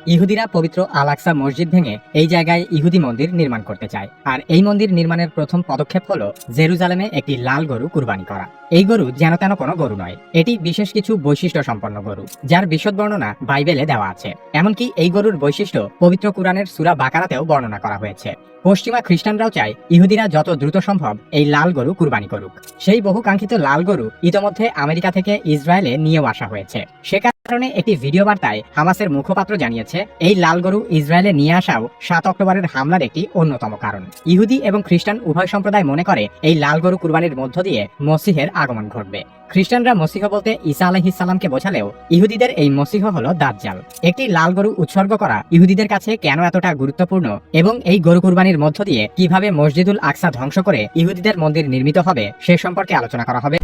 ইহুদিরা পবিত্র আল-আকসা মসজিদ ভেঙে এই জায়গায় ইহুদি মন্দির নির্মাণ করতে চায়। আর এই মন্দির নির্মাণের প্রথম পদক্ষেপ হলো জেরুজালেমে একটি লাল গরু কুরবানি করা। এই গরু যেন তেন কোনো গরু নয়, এটি বিশেষ কিছু বৈশিষ্ট্য সম্পন্ন গরু, যার বিশদ বর্ণনা বাইবেলে দেওয়া আছে। এমনকি এই গরুর বৈশিষ্ট্য পবিত্র কুরআনের সূরা বাকারাতেও বর্ণনা করা হয়েছে। পশ্চিমা খ্রিস্টানরাও চায় ইহুদিরা যত দ্রুত সম্ভব এই লাল গরু কুরবানি করুক। সেই বহু কাঙ্ক্ষিত লাল গরু ইতোমধ্যে আমেরিকা থেকে ইসরায়েলে নিয়েও আসা হয়েছে। সে কারণে একটি ভিডিও বার্তায় হামাসের মুখপাত্র জানিয়েছে, এই লাল গরু ইসরায়েলে নিয়ে আসাও 7 অক্টোবরের হামলার একটি অন্যতম কারণ। ইহুদি এবং খ্রিস্টান উভয় সম্প্রদায় মনে করে এই লাল গরু কুরবানির মধ্য দিয়ে মসিহের আগমন ঘটবে। খ্রিস্টানরা মসিহ বলতে ঈসা আলাইহিস সালামকে বোঝালেও ইহুদিদের এই মসিহ হলো দাজ্জাল। একটি লাল গরু উৎসর্গ করা ইহুদিদের কাছে কেন এতটা গুরুত্বপূর্ণ এবং এই গরু কুরবানির মধ্য দিয়ে কিভাবে মসজিদুল আকসা ধ্বংস করে ইহুদিদের মন্দির নির্মিত হবে সে সম্পর্কে আলোচনা করা হবে।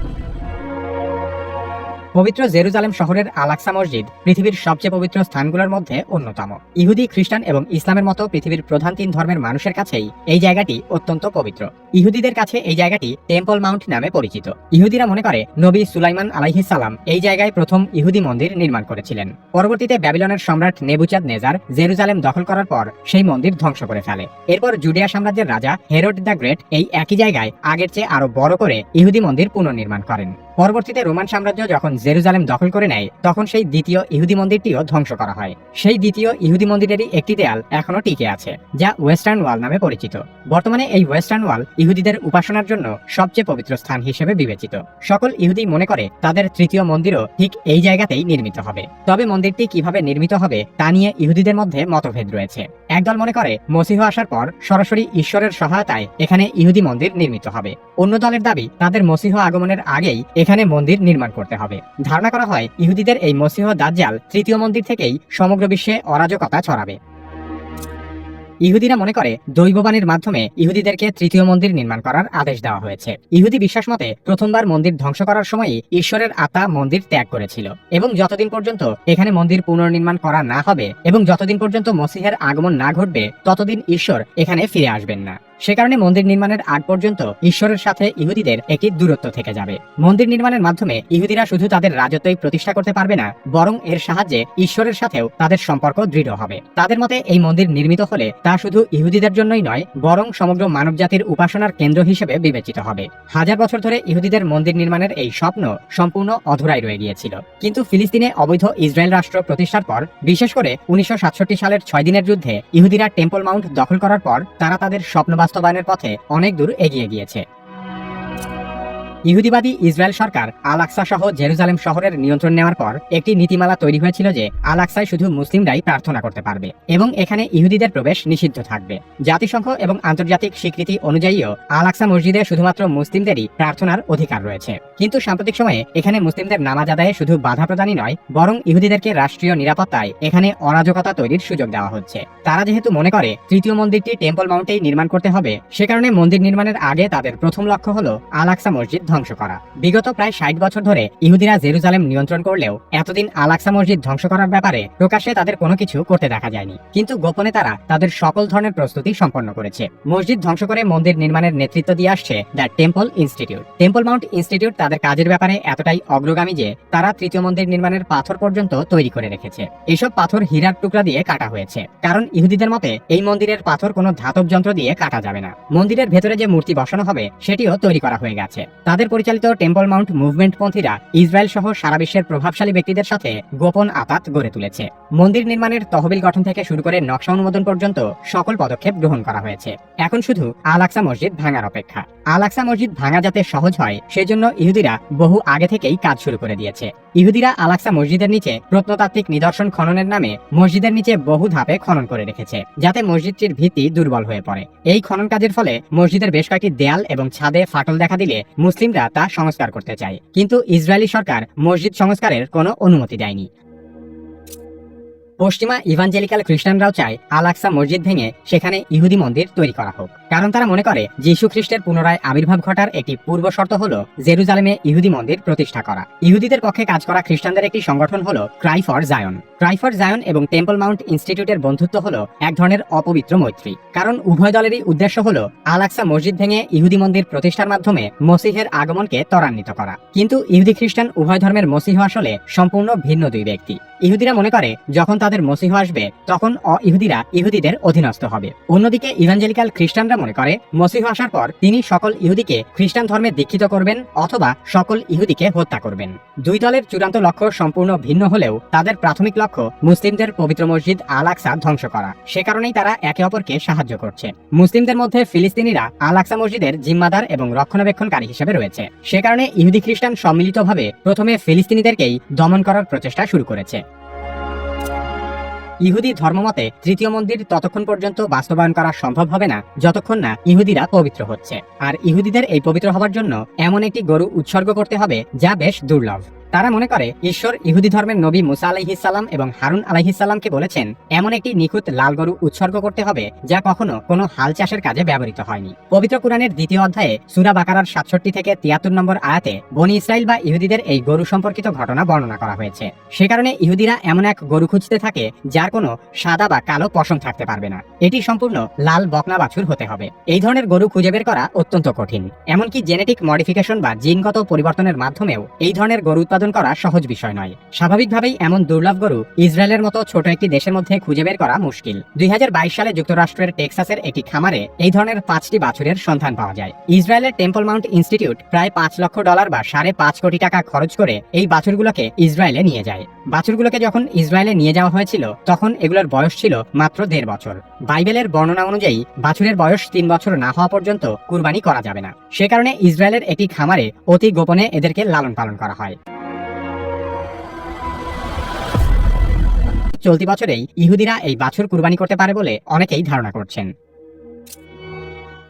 পবিত্র জেরুজালেম শহরের আল-আকসা মসজিদ পৃথিবীর সবচেয়ে পবিত্র স্থানগুলোর মধ্যে অন্যতম। ইহুদি, খ্রিস্টান এবং ইসলামের মতো পৃথিবীর প্রধান 3 ধর্মের মানুষের কাছেই এই জায়গাটি অত্যন্ত পবিত্র। ইহুদিদের কাছে এই জায়গাটি টেম্পল মাউন্ট নামে পরিচিত। ইহুদিরা মনে করে নবী সুলাইমান আলাইহিস সালাম এই জায়গায় প্রথম ইহুদি মন্দির নির্মাণ করেছিলেন। পরবর্তীতে ব্যাবিলনের সম্রাট নেবুচাদ নেজার জেরুজালেম দখল করার পর সেই মন্দির ধ্বংস করে ফেলে। এরপর জুডিয়া সাম্রাজ্যের রাজা হেরোড দ্য গ্রেট এই একই জায়গায় আগের চেয়ে আরো বড় করে ইহুদি মন্দির পুনর্নির্মাণ করেন। পরবর্তীতে রোমান সাম্রাজ্য যখন জেরুজালেম দখল করে নেয় তখন সেই দ্বিতীয় ইহুদি মন্দিরটিও ধ্বংস করা হয়। সেই দ্বিতীয় ইহুদি মন্দিরেরই একটি দেয়াল এখনো টিকে আছে, যা ওয়েস্টার্ন ওয়াল নামে পরিচিত। বর্তমানে এই ওয়েস্টার্ন ওয়াল ইহুদিদের উপাসনার জন্য সবচেয়ে পবিত্র স্থান হিসেবে বিবেচিত। সকল ইহুদি মনে করে তাদের তৃতীয় মন্দিরও ঠিক এই জায়গাতেই নির্মিত হবে। তবে মন্দিরটি কিভাবে নির্মিত হবে তা নিয়ে ইহুদিদের মধ্যে মতভেদ রয়েছে। একদল মনে করে মসিহ আসার পর সরাসরি ঈশ্বরের সহায়তায় এখানে ইহুদি মন্দির নির্মিত হবে। অন্য দলের দাবি তাদের মসিহ আগমনের আগেই এখানে মন্দির নির্মাণ করতে হবে। ধারণা করা হয় ইহুদিদের এই মসিহ দাজ্জাল তৃতীয় মন্দির থেকেই সমগ্র বিশ্বে অরাজকতা ছড়াবে। ইহুদিরা মনে করে দৈববাণীর মাধ্যমে ইহুদিদেরকে তৃতীয় মন্দির নির্মাণ করার আদেশ দেওয়া হয়েছে। ইহুদি বিশ্বাস মতে প্রথমবার মন্দির ধ্বংস করার সময়ই ঈশ্বরের আত্মা মন্দির ত্যাগ করেছিল এবং যতদিন পর্যন্ত এখানে মন্দির পুনর্নির্মাণ করা না হবে এবং যতদিন পর্যন্ত মসিহের আগমন না ঘটবে ততদিন ঈশ্বর এখানে ফিরে আসবেন না। সে কারণে মন্দির নির্মাণের আগ পর্যন্ত ঈশ্বরের সাথে ইহুদিদের একটি দূরত্ব থেকে যাবে। মন্দির নির্মাণের মাধ্যমে ইহুদিরা শুধু তাদের রাজত্বই প্রতিষ্ঠা করতে পারবে না, বরং এর সাহায্যে ঈশ্বরের সাথেও তাদের সম্পর্ক দৃঢ় হবে। তাদের মতে এই মন্দির নির্মিত হলে তা শুধু ইহুদিদের জন্যই নয়, বরং সমগ্র মানবজাতির উপাসনার কেন্দ্র হিসেবে বিবেচিত হবে। হাজার বছর ধরে ইহুদিদের মন্দির নির্মাণের এই স্বপ্ন সম্পূর্ণ অধুরাই রয়ে গিয়েছিল। কিন্তু ফিলিস্তিনে অবৈধ ইসরায়েল রাষ্ট্র প্রতিষ্ঠার পর, বিশেষ করে 1967 সালের 6 দিনের যুদ্ধে ইহুদিরা টেম্পল মাউন্ট দখল করার পর তারা তাদের স্বপ্ন বাস্তবায়নের পথে অনেক দূর এগিয়ে গিয়েছে। ইহুদিবাদী ইসরায়েল সরকার আল-আকসা সহ জেরুজালেম শহরের নিয়ন্ত্রণ নেওয়ার পর একটি নীতিমালা তৈরি হয়েছিল যে আল-আকসায় শুধু মুসলিমরাই প্রার্থনা করতে পারবে এবং এখানে ইহুদিদের প্রবেশ নিষিদ্ধ থাকবে। জাতিসংঘ এবং আন্তর্জাতিক স্বীকৃতি অনুযায়ীও আল-আকসা মসজিদে শুধুমাত্র মুসলিমদেরই প্রার্থনার অধিকার রয়েছে। কিন্তু সাম্প্রতিক সময়ে এখানে মুসলিমদের নামাজ আদায়ে শুধু বাধা প্রদানই নয়, বরং ইহুদিদেরকে রাষ্ট্রীয় নিরাপত্তায় এখানে অরাজকতা তৈরির সুযোগ দেওয়া হচ্ছে। তারা যেহেতু মনে করে তৃতীয় মন্দিরটি টেম্পল মাউন্টেই নির্মাণ করতে হবে, সে কারণে মন্দির নির্মাণের আগে তাদের প্রথম লক্ষ্য হলো আল-আকসা মসজিদ ধ্বংস করা। বিগত প্রায় 60 বছর ধরে ইহুদিরা জেরুজালেম নিয়ন্ত্রণ করলেও এতদিন আল-আকসা মসজিদ ধ্বংস করার ব্যাপারে প্রকাশ্যে তাদের কোনো কিছু করতে দেখা যায়নি। কিন্তু গোপনে তারা তাদের সকল ধরনের প্রস্তুতি সম্পন্ন করেছে। মসজিদ ধ্বংস করে মন্দির নির্মাণের নেতৃত্ব দিয়ে আসছে the temple institute. Temple Mount institute তাদের কাজের ব্যাপারে এতটাই অগ্রগামী যে তারা তৃতীয় মন্দির নির্মাণের পাথর পর্যন্ত তৈরি করে রেখেছে। এসব পাথর হীরার টুকরা দিয়ে কাটা হয়েছে, কারণ ইহুদিদের মতে এই মন্দিরের পাথর কোনো ধাতব যন্ত্র দিয়ে কাটা যাবে না। মন্দিরের ভেতরে যে মূর্তি বসানো হবে সেটিও তৈরি করা হয়ে গেছে। তাদের পরিচালিত টেম্পল মাউন্ট মুভমেন্টপন্থীরা ইসরায়েল সহ সারা বিশ্বের প্রভাবশালী ব্যক্তিদের সাথে গোপন আতাত গড়ে তুলেছে। মন্দির নির্মাণের তহবিল গঠন থেকে শুরু করে নকশা অনুমোদন পর্যন্ত সকল পদক্ষেপ গ্রহণ করা হয়েছে। এখন শুধু আল-আকসা মসজিদ ভাঙার অপেক্ষা। আল-আকসা মসজিদ ভাঙা যাতে সহজ হয় সেজন্য ইহুদিরা বহু আগে থেকেই কাজ শুরু করে দিয়েছে। ইহুদিরা আল-আকসা মসজিদের নিচে প্রত্নতাত্ত্বিক নিদর্শন খননের নামে মসজিদের নিচে বহু ধাপে খনন করে রেখেছে, যাতে মসজিদটির ভিত্তি দুর্বল হয়ে পড়ে। এই খনন কাজের ফলে মসজিদের বেশ কয়েকটি দেয়াল এবং ছাদে ফাটল দেখা দিলে মুসলিমরা তা সংস্কার করতে চায়, কিন্তু ইসরায়েলি সরকার মসজিদ সংস্কারের কোনো অনুমতি দেয়নি। পশ্চিমা ইভাঞ্জেলিক্যাল খ্রিস্টানরাও চায় আল-আকসা মসজিদ ভেঙে সেখানে ইহুদি মন্দির তৈরি করা হোক। কারণ তারা মনে করে যীশু খ্রিস্টের পুনরায় আবির্ভাব ঘটার একটি পূর্ব শর্ত হলো জেরুজালেমে ইহুদি মন্দির প্রতিষ্ঠা করা। ইহুদিদের পক্ষে কাজ করা খ্রিস্টানদের একটি সংগঠন হলো Cry for Zion. Cry for Zion এবং টেম্পল মাউন্ট ইনস্টিটিউটের বন্ধুত্ব হলো এক ধরনের অপবিত্র মৈত্রী, কারণ উভয় দলেরই উদ্দেশ্য হলো আল আকসা মসজিদ ভেঙে ইহুদি মন্দির প্রতিষ্ঠার মাধ্যমে মসিহের আগমনকে ত্বরান্বিত করা। কিন্তু ইহুদি খ্রিস্টান উভয় ধর্মের মসিহ আসলে সম্পূর্ণ ভিন্ন দুই ব্যক্তি। ইহুদিরা মনে করে যখন তাদের মসিহ আসবে তখন ইহুদিরা ইহুদিদের অধীনস্থ হবে। অন্যদিকে ইভাঞ্জেলিক্যাল খ্রিস্টানরা মনে করে মসিহ আসার পর তিনি সকল ইহুদিকে খ্রিস্টান ধর্মে দীক্ষিত করবেন অথবা সকল ইহুদিকে হত্যা করবেন। দুই দলের চূড়ান্ত লক্ষ্য সম্পূর্ণ ভিন্ন হলেও তাদের প্রাথমিক লক্ষ্য মুসলিমদের পবিত্র মসজিদ আল আকসা ধ্বংস করা। সে কারণেই তারা একে অপরকে সাহায্য করছে। মুসলিমদের মধ্যে ফিলিস্তিনিরা আল আকসা মসজিদের জিম্মাদার এবং রক্ষণাবেক্ষণকারী হিসেবে রয়েছে। সে কারণে ইহুদি খ্রিস্টান সম্মিলিতভাবে প্রথমে ফিলিস্তিনিদেরকেই দমন করার প্রচেষ্টা শুরু করেছে। ইহুদি ধর্মমতে তৃতীয় মন্দির ততক্ষণ পর্যন্ত বাস্তবায়ন করা সম্ভব হবে না যতক্ষণ না ইহুদিরা পবিত্র হচ্ছে। আর ইহুদিদের এই পবিত্র হবার জন্য এমন একটি গরু উৎসর্গ করতে হবে যা বেশ দুর্লভ। তারা মনে করে ঈশ্বর ইহুদি ধর্মের নবী মুসা আলাইহিসসালাম এবং হারুন আলাইহিসসালামকে বলেছেন এমন একটি নিখুঁত লাল গরু উৎসর্গ করতে হবে যা কখনো কোনো হাল চাষের কাজে ব্যবহৃত হয়নি। পবিত্র কুরআনের দ্বিতীয় অধ্যায়ে সূরা বাকারার 67 থেকে 73 নম্বর আয়াতে বনি ইসরাইল বা ইহুদিদের এই গরু সম্পর্কিত ঘটনা বর্ণনা করা হয়েছে। সে কারণে ইহুদিরা এমন এক গরু খুঁজতে থাকে যার কোনো সাদা বা কালো পশম থাকতে পারবে না। এটি সম্পূর্ণ লাল বকনা বাছুর হতে হবে। এই ধরনের গরু খুঁজে বের করা অত্যন্ত কঠিন। এমনকি জেনেটিক মডিফিকেশন বা জিনগত পরিবর্তনের মাধ্যমেও এই ধরনের গরু উৎপাদন করা সহজ বিষয় নয়। স্বাভাবিকভাবেই এমন দুর্লভ গরু ইসরায়েলের মতো ছোট একটি দেশের মধ্যে খুঁজে বের করা মুশকিল। 2022 সালে যুক্তরাষ্ট্রের টেক্সাসের একটি খামারে এই ধরনের 5টি বাছুরের সন্ধান পাওয়া যায়। ইসরায়েলের টেম্পল মাউন্ট ইনস্টিটিউট প্রায় $5 লক্ষ বা 5.5 কোটি টাকা খরচ করে এই বাছুরগুলোকে ইসরায়েলে নিয়ে যায়। বাছুরগুলোকে যখন ইসরায়েলে নিয়ে যাওয়া হয়েছিল তখন এগুলোর বয়স ছিল মাত্র 1.5 বছর। বাইবেলের বর্ণনা অনুযায়ী বাছুরের বয়স 3 বছর না হওয়া পর্যন্ত কুরবানি করা যাবে না। সে কারণে ইসরায়েলের একটি খামারে অতি গোপনে এদেরকে লালন পালন করা হয়। চলতি বছরেই ইহুদিরা এই বাছুর কুরবানি করতে পারে বলে অনেকেই ধারণা করছেন।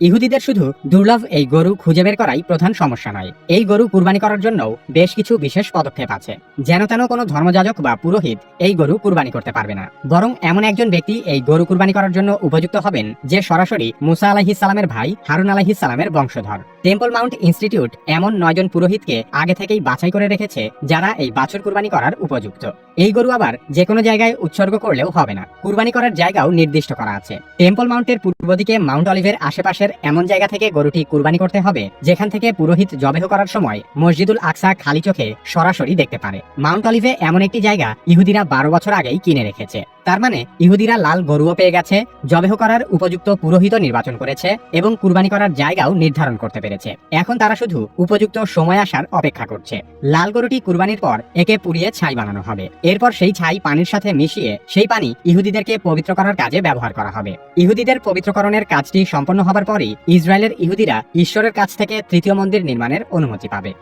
ইহুদিদের শুধু দুর্লভ এই গরু খুঁজে বের করাই প্রধান সমস্যা নয়, এই গরু কুরবানি করার জন্যও বেশ কিছু বিশেষ পদক্ষেপ আছে। যেন তেন কোনো ধর্মযাজক বা পুরোহিত এই গরু কুরবানি করতে পারবে না, বরং এমন একজন ব্যক্তি এই গরু কুরবানি করার জন্য উপযুক্ত হবেন যে সরাসরি মুসা আলাইহিসসালামের ভাই হারুন আলাইহিসসালামের বংশধর। টেম্পল মাউন্ট ইনস্টিটিউট এমন 9 জন পুরোহিতকে আগে থেকেই বাছাই করে রেখেছে যারা এই বাছুর কুরবানি করার উপযুক্ত। এই গরু আবার যে কোনো জায়গায় উৎসর্গ করলেও হবে না, কুরবানি করার জায়গাও নির্দিষ্ট করা আছে। টেম্পল মাউন্টের পূর্ব দিকে মাউন্ট অলিভের আশেপাশের এমন জায়গা থেকে গরুটি কুরবানি করতে হবে যেখান থেকে পুরোহিত জবেহ করার সময় মসজিদুল আকসা খালি চোখে সরাসরি দেখতে পারে। মাউন্ট অলিভে এমন একটি জায়গা ইহুদিরা 12 বছর আগেই কিনে রেখেছে। তার মানে ইহুদিরা লাল গরুও পেয়ে গেছে, জবেহ করার উপযুক্ত পুরোহিত নির্বাচন করেছে এবং কুরবানি করার জায়গাও নির্ধারণ করতে পেরেছে। এখন তারা শুধু উপযুক্ত সময় আসার অপেক্ষা করছে। লাল গরুটি কুরবানির পর একে পুড়িয়ে ছাই বানানো হবে। এরপর সেই ছাই পানির সাথে মিশিয়ে সেই পানি ইহুদিদেরকে পবিত্র করার কাজে ব্যবহার করা হবে। ইহুদিদের পবিত্রকরণের কাজটি সম্পন্ন হবার পরই ইসরায়েলের ইহুদিরা ঈশ্বরের কাছ থেকে তৃতীয় মন্দির নির্মাণের অনুমতি পাবে।